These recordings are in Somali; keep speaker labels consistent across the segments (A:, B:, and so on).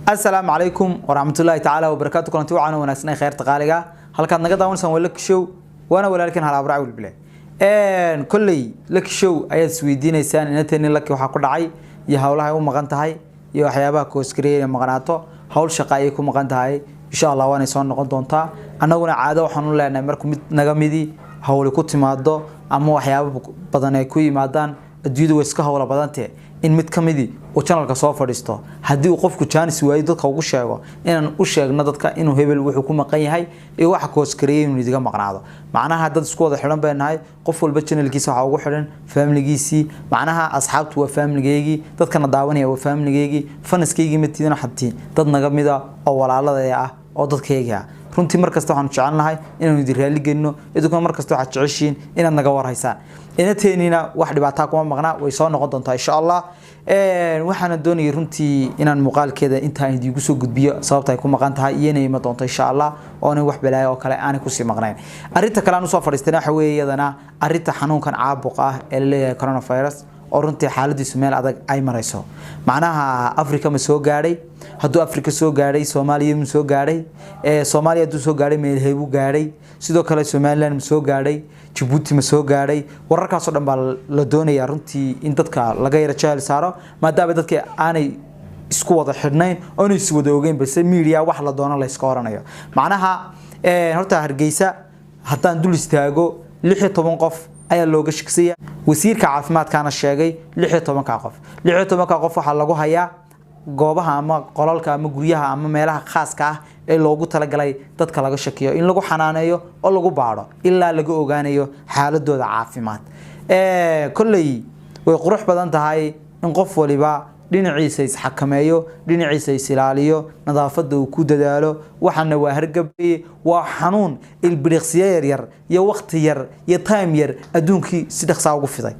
A: السلام عليكم ورحمة الله تعالى وبركاته. كنت وعنا وناسنا خير تقاليقا هل كان نقدر ونسوي لك شو وانا ولا لكن هلا برعي والبلاد كلي لك شو أي سويدين إنسان نتني لك وحقول عي يهولها يوم مغنت هاي يحيابها كوسكري مغناته هول شقايكم مغنت هاي إن شاء الله وانا صار نقدون تا أنا قلنا عادة وحنون لنا مركم نجمدي هول كنت مادة أما وحياب بدنا كوي مادان الجيدو ويسكها ولا بدنته in mid kamidi oo channelka soo fadhiisto hadii uu qofku chance waayo dadka ugu sheego inaan u sheegno dadka inuu hebel wuxuu ku maqan yahay ee waxa koos kareeyay inuu idiga maqnaado macnaha dad isku wada xiran beenahay qof walba channelkiisa waxa ugu xiran family-giisi macnaha asxaabtu waa family-geegi dadkana daawanaya waa family-geegi fanaskeygi matiidana xadtii dad naga mida oo walaaladaya ah oo dadkeyga runtii markasta waxaan jecelnahay inaan idin raali gelino idinku markasta waxa jeceshiin inaad naga warhaysaan inateenina wax dhibaato kuma maqna way soo noqon doontaa insha Allah waxaan doonayay runtii inaan muuqaalkeeda inta idigu soo gudbiyo sababta ay ku maqan tahay iyana ima doonto insha Allah oo wax balaayo oo kale aan ku sii maqnayn arinta kale aan soo fadhiistana waxa weeyadana arinta xanuunkan caabuq ah ee leeyahay coronavirus oo runtii xaaladiisu meel adag ay marayso macnaha Afrika ma soo gaaray hadduu Afrika soo gaaray Soomaaliya ma soo gaaray Soomaaliya hadduu soo gaaray meel heebu gaaray sidoo kale Somaliland ma soo gaaray Djibouti ma soo gaaray wararkaas oo dhan baa la doonayaa runtii in dadka laga yara jahil saaro maadaama dadka aanay isku wada xidhnayn oo ay isku wada ogeyn balse media wax la doono la iska oranayo macnaha horta Hargeysa haddaan dul istaago 16 qof ayaa looga shaqsiyaa wasiirka caafimaadkana sheegay 16 qof waxa lagu hayaa goobaha ama qolalka ama guryaha ama meelaha khaaska ah ee loogu talagalay dadka laga shakiyo in lagu xanaaneeyo oo lagu baaro ilaa laga ogaanayo xaaladooda caafimaad kullay way qurux badan tahay in qof waliba dhinaciisa is xakameeyo dhinaciisa is ilaaliyo nadaafada uu ku dadaalo waxana waa hargabay waa xanuun ilbiriqsiyo yar iyo waqti yar iyo time yar adduunkii si dhaqso ugu fiday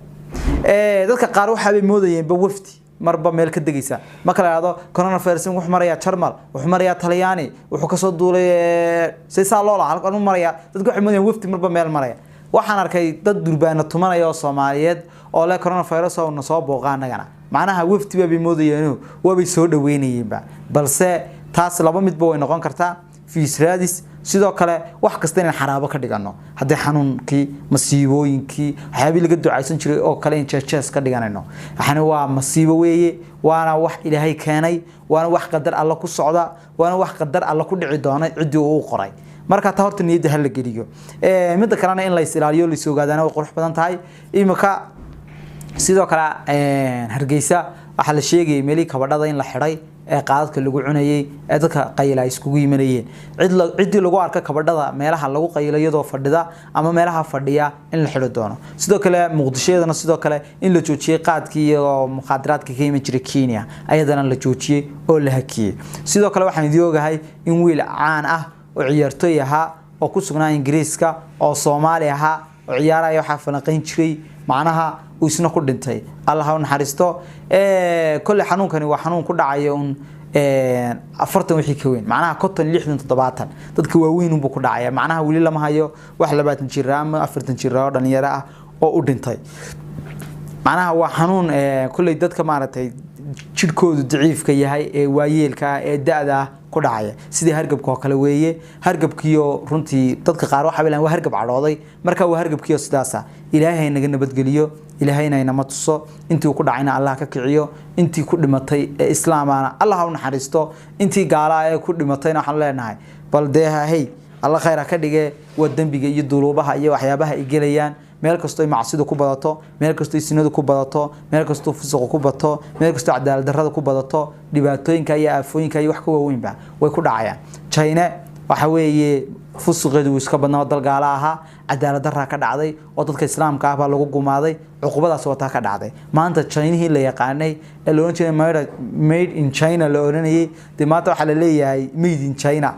A: dadka qaar waxa ay moodayeen ba wafti marba meel ka dagaysa ma kala yaado coronavirus wuxuu maraya Jarmal wuxuu maraya Talyaani wuxuu ka soo duulay saysa loola halkan maraya dadku waxay moodayeen wafti marba meel maraya waxaan arkay dad durbaana tumanaya oo Soomaaliyeed oo leh coronavirus oo soo booqaanagana macnaha wafti bay moodayeen waa bay soo dhaweynayeen balse taas laba midba way noqon kartaa fiisraadis sidoo kale wax kasta in xaraabo ka dhigano hadii xanuunkii masiibooyinkii waxyaabo laga ducaysan jiray oo kale in jees ka dhiganayno waxana waa masiibo weeye waana wax Ilaahay keenay waana wax qadar Allah ku socda waana wax qadar Allah ku dhici doona cidii uu qoray marka taa horta niyada hal geliyo mid kalena in la ilaaliyo la soo gaadana way qurux badan tahay imika sidoo kale Hargeysa waxa la sheegay meeli kabadhada in la xiray ee qaadadka lagu cunayay ee dadka qayla iskugu yimaanayeen cid lagu arka kabadhada meelaha lagu qaylayado fadhida ama meelaha fadhiya in la xiro doono sidoo kale Muqdishoodana sidoo kale in la joojiyay qaadkii iyo mukhadaraadka ka yimid jiray Kenya ayadana la joojiyay oo la hakiyay sidoo kale waxaan idin ogahay in wiil caan ah oo ciyaartoy ah oo ku sugnaa Ingiriiska oo Soomaali ah oo ciyaaraya waxa falanqayn jiray macnaha uu isna ku dhintay Allah ha naxariisto kulli xanuunkani waa xanuun ku dhacay afartan wixii ka weyn macnaha 60 dadka waaweyn uu ku dhacay macnaha wali lama hayo wax 20 jir ama 40 jir oo dhalinyaro ah oo u dhintay macnaha waa xanuun kulli dadka maaragtay jirkoodu daciifka yahay ee waayeelka ee da'da ku dhacay sidii hargabka oo kale weeye hargabkiyo runtii dadka qaar waxa bilaan waa hargab cadhooday marka waa hargabkiyo sidaasa Ilaahay naga nabadgeliyo Ilaahayna inama tuso intii ku dhacayna Allah ka kiciyo intii ku dhimatay ee islaamana Allah ha u naxariisto intii gaala ee ku dhimatayna waxaan leenahay bal deehay Allah khayra ka dhige waa dambiga iyo duuluubaha iyo waxyaabaha ay gelayaan meel kasto ay macsidu ku badato meel kasto ay sinadu ku badato meel kasto fusuq ku bato meel kasto cadaalad darrada ku badato dhibaatooyinka iyo aafooyinka iyo wax ka waaweynba way ku dhacayaan China waxa weeye fusuqeedu iska badnaa dalgaala aha cadaalad darra ka dhacday oo dadka islaamka ah baa lagu gumaaday cuqubadaas wata ka dhacday maanta China la yaqaanay ee loo jeeday made in China la oranayay dimaata waxa la leeyahay made in China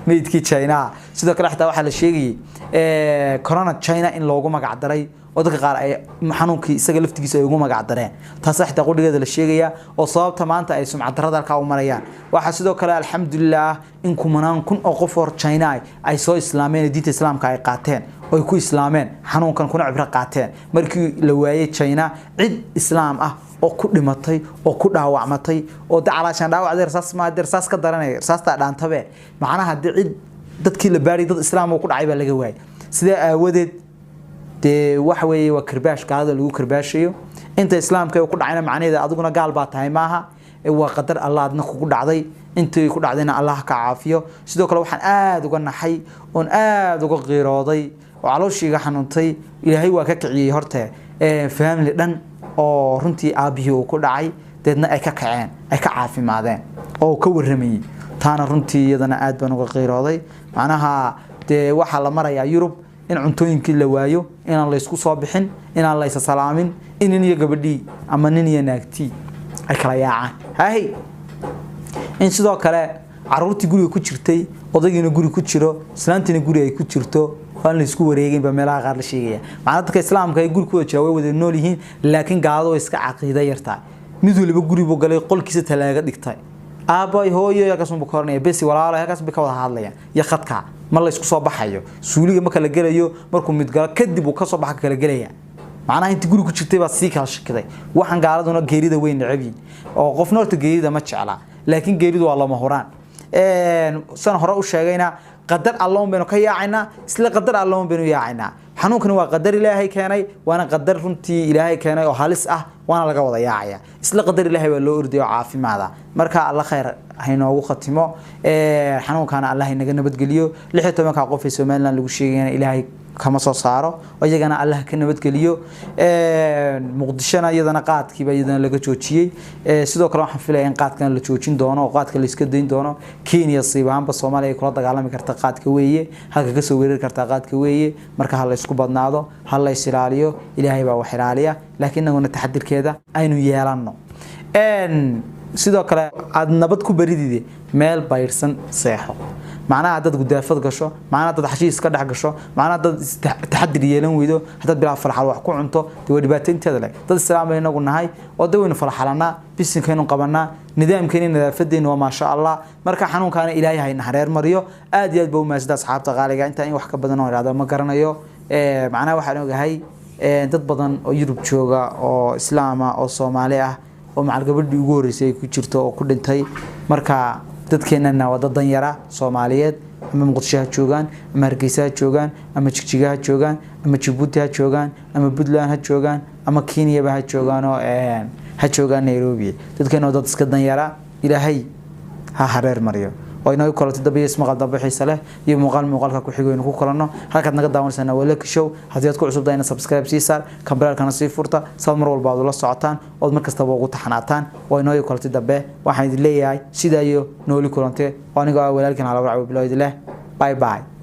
A: made China sidoo kale xataa waxa la sheegay corona China in loogu magac daray oo dadka qaar ay xanuunkii isaga laftigiisa ay ugu magac dareen taas xataa qudhigeeda la sheegaya oo sababta maanta ay sumcad darrada halka u marayaan waxa sidoo kale alxamdulillah in kumanaan kun oo qof oo China ay soo islaameen diinta islaamka ay qaateen oo ay ku islaameen xanuunkan kuna cibra qaateen markii la waayay China cid islaam ah oo ku dhimatay oo ku dhaawacmatay oo dacalaashan dhaawacday rasaas ka daranay rasaasta dhaantabe macnaha cid dadkii la baari dad islaam oo ku dhacay baa laga waayay sida aawadeed wax weeye waa kirbaash qaado lagu kirbaashayo inta islaamka ku dhacayna macnaheeda adiguna gaal baa tahay maaha waa qadar Allah adna kugu dhacday intii ku dhacdayna Allah ka caafiyo sidoo kale waxaan aad uga naxay oo aad uga qiirooday oo calooshiga xanuuntay ilaahay waa ka kiciyay horta family dhan oo runtii aabihi uu ku dhacay deedna ay ka kaceen ay ka caafimaadeen oo ka warramay taana runtii iyadana aad baan uga qiirooday macnaha waxa la marayaa Yurub in cuntooyinkii la waayo inaan la isku soo bixin inaan la isa salaamin in iyo gabadhii ama nin iyo naagtii ay kala yaacaan hay in sidoo kale caruurtii guriga ku jirtay odaygiina guri ku jiro islaantiina guri ay ku jirto waan la isku wareegin ba meelaha qaar la sheegaya macnaha dadka islaamka ay gurigooda jooga wada nool yihiin laakiin gaalado iska caqiido yartaa mid waliba guri buu galay qolkiisa talaaga dhigtay aabay hooyo ya kasoo bukornay bisi walaalaha kaas bi ka wada hadlayaan ya khadka ma la isku soo baxayo suuliga ma kala galayo markuu mid gala kadib uu ka soo baxa kala galaya macnaha intii guri ku jirtay baa sii kala shakiday waxaan gaaladuna geerida weyn nacabin oo qofna horta geerida ma jecla laakiin geeridu waa lama horaan san hore u sheegayna qadar Allah baynu ka yaacayna isla qadar Allah baynu yaacayna xanuunkani waa qadar Ilaahay keenay waana qadar runtii Ilaahay keenay oo halis ah waana laga wada yaacaya isla qadar Ilaahay waa loo ordayo caafimaada marka Allah khayr haynoogu khatimo xanuunkana Allah inaga nabad geliyo 16 ka qof ee Soomaaliland lagu sheegay Ilaahay kama soo saaro ayagana Allah ka nabad geliyo muqdishana iyadana qaadkiiba iyadana laga joojiyay sidoo kale waxaan filayaa in qaadkan la joojin doono oo qaadka la iska dayn doono Kenya siibaanba Soomaaliya kula dagaalami karta qaadka weeye halka ka soo weerar karta qaadka weeye marka hal isku badnaado hal la ilaaliyo Ilaahay baa wax ilaaliya laakiin naguna taxadirkeeda aynu yeelano sidoo kale aad nabad ku baridide meel bayrsan seexo macnaha dad gudaafad gasho macnaha dad xashiis ka dhax gasho macnaha dad taxadir yeelan weydo dad bilaa farxad wax ku cunto dibadbaataynteeda leh dad islaam inagu nahay oo dawayna farxalana bisinkeenu qabana nidaamkeena nadaafadeena waa ma sha Allah marka xanuunkaana Ilaahay hayna hareer mariyo aad iyo aad baa u maasida asxaabta qaaliga inta in wax ka badan oo iraado ma garanayo macnaha waxaan ogahay dad badan oo Yurub jooga oo islaama oo Soomaali ah oo macal gabadhii ugu horeysay ku jirto oo ku dhintay marka dadkeenana wada danyara Soomaaliyeed ama Muqdisho joogan ama Hargeysa joogan ama Jigjiga joogan ama Djibouti joogan ama Puntland joogan ama Kenya ba joogan oo ha joogan Nairobi dadkeena dad iska danyara Ilaahay ha hareer mariyo oo inoo kala tadbiyo isma qaldan bixisa leh iyo muuqaalka ku xigeen ku kalano halka naga daawanaysan Walaalka Show hadii aad ku cusubtayna subscribe si saar kambaralkana si furta soo mar walba aad la socotaan oo mar kasta ugu taxanaataan oo inoo kala tadbiyo waxaan idin leeyahay sida iyo nooli kulante aniga walaalkan Halabraac Bilowd leh bye bye